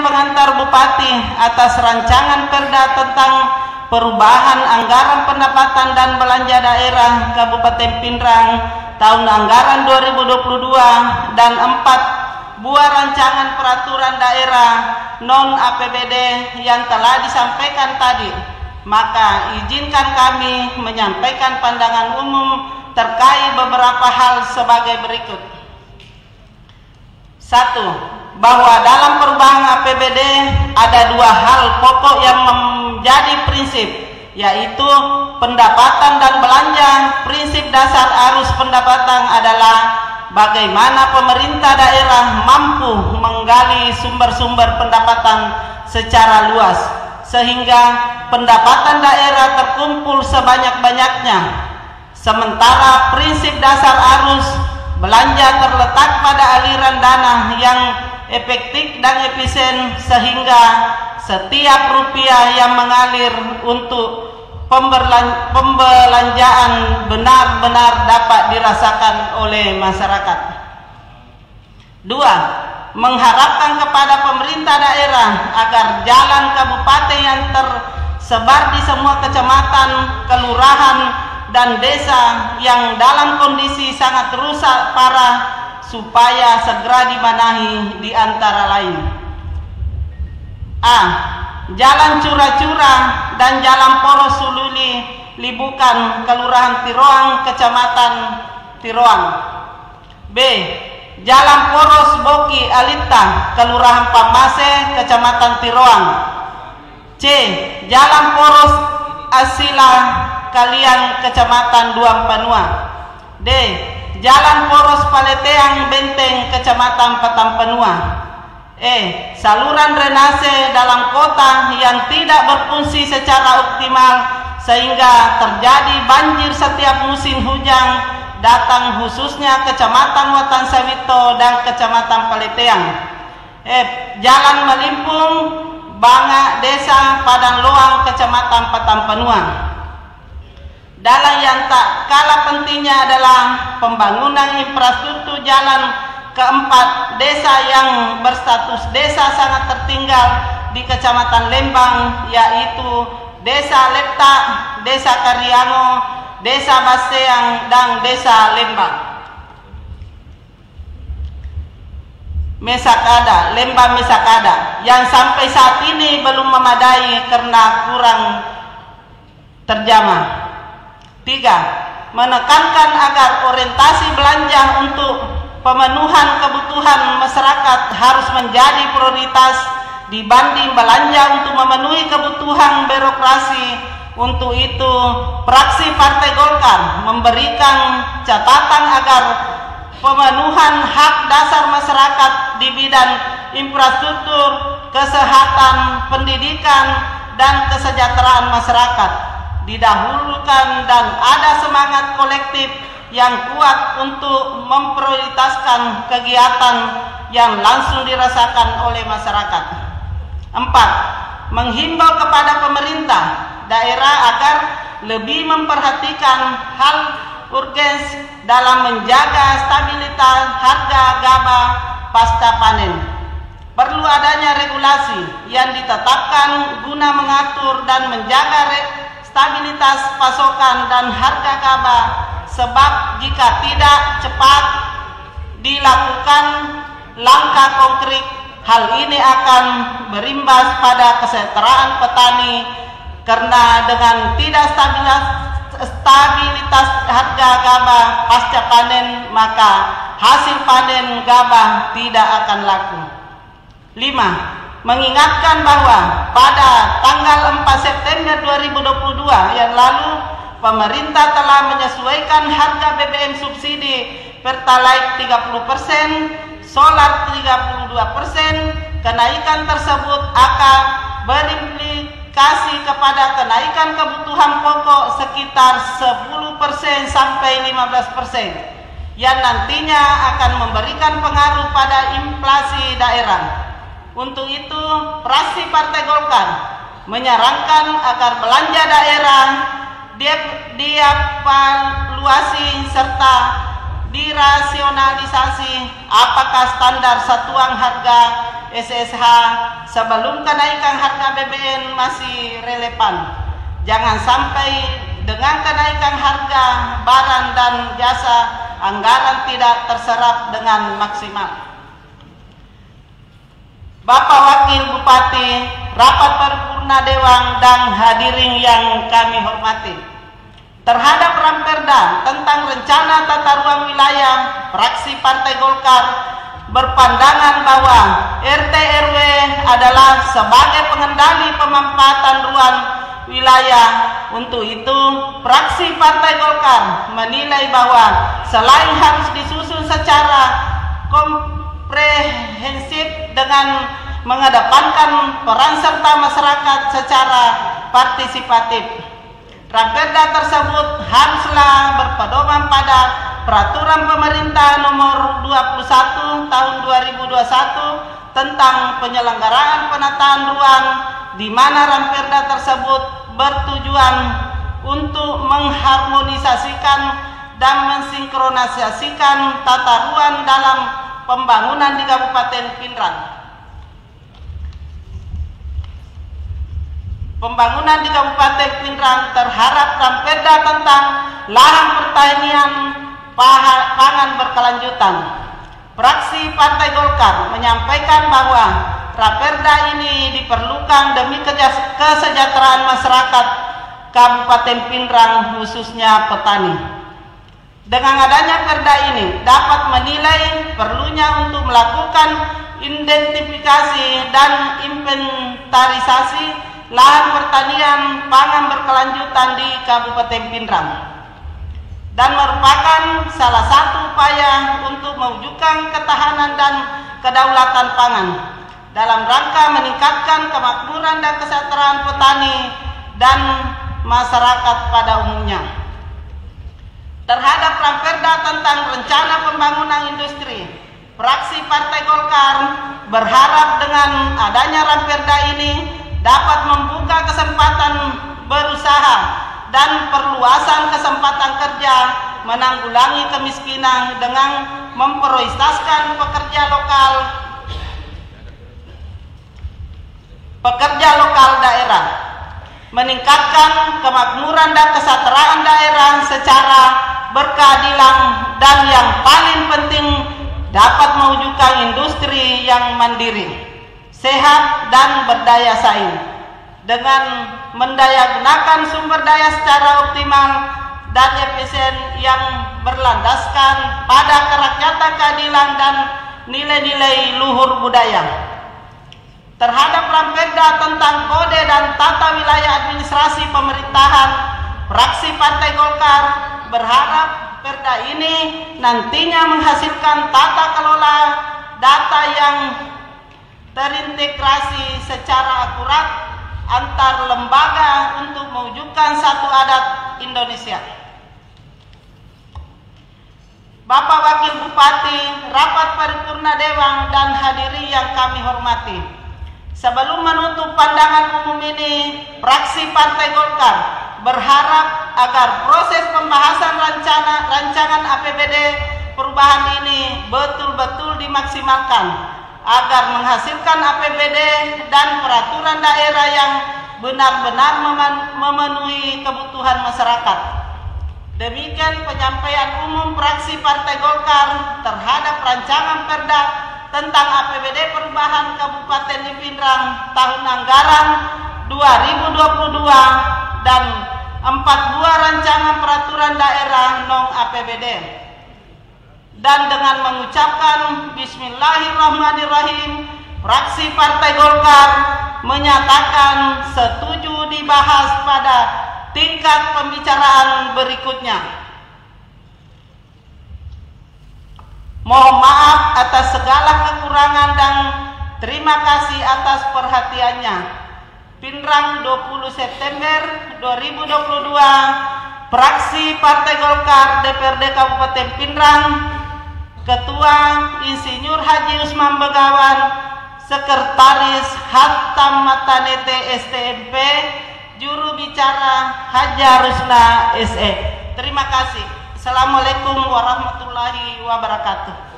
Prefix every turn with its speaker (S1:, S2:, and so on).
S1: Dewan Pengantar Bupati atas rancangan Perda tentang perubahan anggaran pendapatan dan belanja daerah Kabupaten Pindrang tahun anggaran 2022 dan 4 buah rancangan peraturan daerah non APBD yang telah disampaikan tadi, maka izinkan kami menyampaikan pandangan umum terkait beberapa hal sebagai berikut. 1. Bahwa dalam perubahan APBD ada 2 hal pokok yang menjadi prinsip, yaitu pendapatan dan belanja. Prinsip dasar arus pendapatan adalah bagaimana pemerintah daerah mampu menggali sumber-sumber pendapatan secara luas, sehingga pendapatan daerah terkumpul sebanyak-banyaknya. Sementara prinsip dasar arus belanja terletak pada aliran dana yang efektif dan efisien, sehingga setiap rupiah yang mengalir untuk pembelanjaan benar-benar dapat dirasakan oleh masyarakat. 2. Mengharapkan kepada pemerintah daerah agar jalan kabupaten yang tersebar di semua kecamatan, kelurahan, dan desa yang dalam kondisi sangat rusak parah supaya segera dibenahi, di antara lain: A. Jalan Cura-Cura dan Jalan Poros Sululi Libukan, Kelurahan Tiroang, Kecamatan Tiroang. B. Jalan Poros Boki Alita, Kelurahan Pamase, Kecamatan Tiroang. C. Jalan Poros Asila Kalian, Kecamatan Duampanua. D. Jalan Poros Paleteang Benteng, Kecamatan Patampanua. E. Saluran drainase dalam kota yang tidak berfungsi secara optimal sehingga terjadi banjir setiap musim hujan datang, khususnya Kecamatan Watan Sawito dan Kecamatan Paleteang. F. Jalan Melimpung Banga Desa Padang Loang, Kecamatan Patampanua. Dalam yang tak kalah pentingnya adalah pembangunan infrastruktur jalan. Keempat, desa yang berstatus desa sangat tertinggal di Kecamatan Lembang, yaitu Desa Lepta, Desa Kariango, Desa Baseang, dan Desa Lembang. Mesakada, Lembang Mesakada, yang sampai saat ini belum memadai karena kurang terjamah. 3. Menekankan agar orientasi belanja untuk pemenuhan kebutuhan masyarakat harus menjadi prioritas dibanding belanja untuk memenuhi kebutuhan birokrasi. Untuk itu, fraksi Partai Golkar memberikan catatan agar pemenuhan hak dasar masyarakat di bidang infrastruktur, kesehatan, pendidikan, dan kesejahteraan masyarakat didahulukan dan ada semangat kolektif yang kuat untuk memprioritaskan kegiatan yang langsung dirasakan oleh masyarakat. 4. Menghimbau kepada pemerintah daerah agar lebih memperhatikan hal urgens dalam menjaga stabilitas harga gabah pasca panen. Perlu adanya regulasi yang ditetapkan guna mengatur dan menjaga stabilitas pasokan dan harga gabah, sebab jika tidak cepat dilakukan langkah konkret, hal ini akan berimbas pada kesejahteraan petani, karena dengan tidak stabilitas harga gabah pasca panen, maka hasil panen gabah tidak akan laku. 5. Mengingatkan bahwa pada tanggal 4 September 2022 yang lalu, pemerintah telah menyesuaikan harga BBM subsidi Pertalite 30%, solar 32%. Kenaikan tersebut akan berimplikasi kepada kenaikan kebutuhan pokok sekitar 10% sampai 15%, yang nantinya akan memberikan pengaruh pada inflasi daerah. Untuk itu, fraksi Partai Golkar menyarankan agar belanja daerah dievaluasi serta dirasionalisasi apakah standar satuan harga SSH sebelum kenaikan harga BBM masih relevan. Jangan sampai dengan kenaikan harga barang dan jasa anggaran tidak terserap dengan maksimal. Bapak Wakil Bupati, rapat paripurna Dewan dan hadirin yang kami hormati. Terhadap Ramperda tentang rencana tata ruang wilayah, fraksi Partai Golkar berpandangan bahwa RT RW adalah sebagai pengendali pemanfaatan ruang wilayah. Untuk itu, fraksi Partai Golkar menilai bahwa selain harus disusun secara komprehensif dengan mengedepankan peran serta masyarakat secara partisipatif, Ramperda tersebut haruslah berpedoman pada Peraturan Pemerintah Nomor 21 Tahun 2021 tentang penyelenggaraan penataan ruang, di mana Ramperda tersebut bertujuan untuk mengharmonisasikan dan mensinkronisasikan tata ruang dalam pembangunan di Kabupaten Pindrang. Pembangunan di Kabupaten Pindrang terhadap Ramperda tentang lahan pertanian pangan berkelanjutan. Fraksi Partai Golkar menyampaikan bahwa Ramperda ini diperlukan demi kesejahteraan masyarakat Kabupaten Pindrang, khususnya petani. Dengan adanya perda ini dapat menilai perlunya untuk melakukan identifikasi dan inventarisasi lahan pertanian pangan berkelanjutan di Kabupaten Pindrang, dan merupakan salah satu upaya untuk mewujudkan ketahanan dan kedaulatan pangan dalam rangka meningkatkan kemakmuran dan kesejahteraan petani dan masyarakat pada umumnya. Terhadap Ramperda tentang rencana pembangunan industri, fraksi Partai Golkar berharap dengan adanya Ramperda ini dapat membuka kesempatan berusaha dan perluasan kesempatan kerja, menanggulangi kemiskinan dengan memprioritaskan pekerja lokal daerah, meningkatkan kemakmuran dan kesejahteraan daerah secara berkeadilan, dan yang paling penting dapat mewujudkan industri yang mandiri, sehat dan berdaya saing dengan mendayagunakan sumber daya secara optimal dan efisien yang berlandaskan pada kerakyatan, keadilan dan nilai-nilai luhur budaya. Terhadap Ramperda tentang kode dan tata wilayah administrasi pemerintahan, fraksi Partai Golkar berharap perda ini nantinya menghasilkan tata kelola data yang terintegrasi secara akurat antar lembaga untuk mewujudkan satu adat Indonesia. Bapak Wakil Bupati, rapat paripurna Dewan dan hadirin yang kami hormati. Sebelum menutup pandangan umum ini, fraksi Partai Golkar berharap agar proses pembahasan rancangan APBD perubahan ini betul-betul dimaksimalkan agar menghasilkan APBD dan peraturan daerah yang benar-benar memenuhi kebutuhan masyarakat. Demikian penyampaian umum fraksi Partai Golkar terhadap rancangan perda tentang APBD perubahan Kabupaten Pindrang tahun anggaran 2022 dan 4 buah rancangan peraturan daerah non APBD. Dan dengan mengucapkan Bismillahirrahmanirrahim, fraksi Partai Golkar menyatakan setuju dibahas pada tingkat pembicaraan berikutnya. Mohon maaf atas segala kekurangan dan terima kasih atas perhatiannya. Pindrang 20 September 2022, fraksi Partai Golkar DPRD Kabupaten Pindrang, Ketua Insinyur Haji Usman Begawan, Sekretaris Hatam Matanete STMP, Juru Bicara Haja Rusna SE. Terima kasih. Assalamualaikum warahmatullahi wabarakatuh.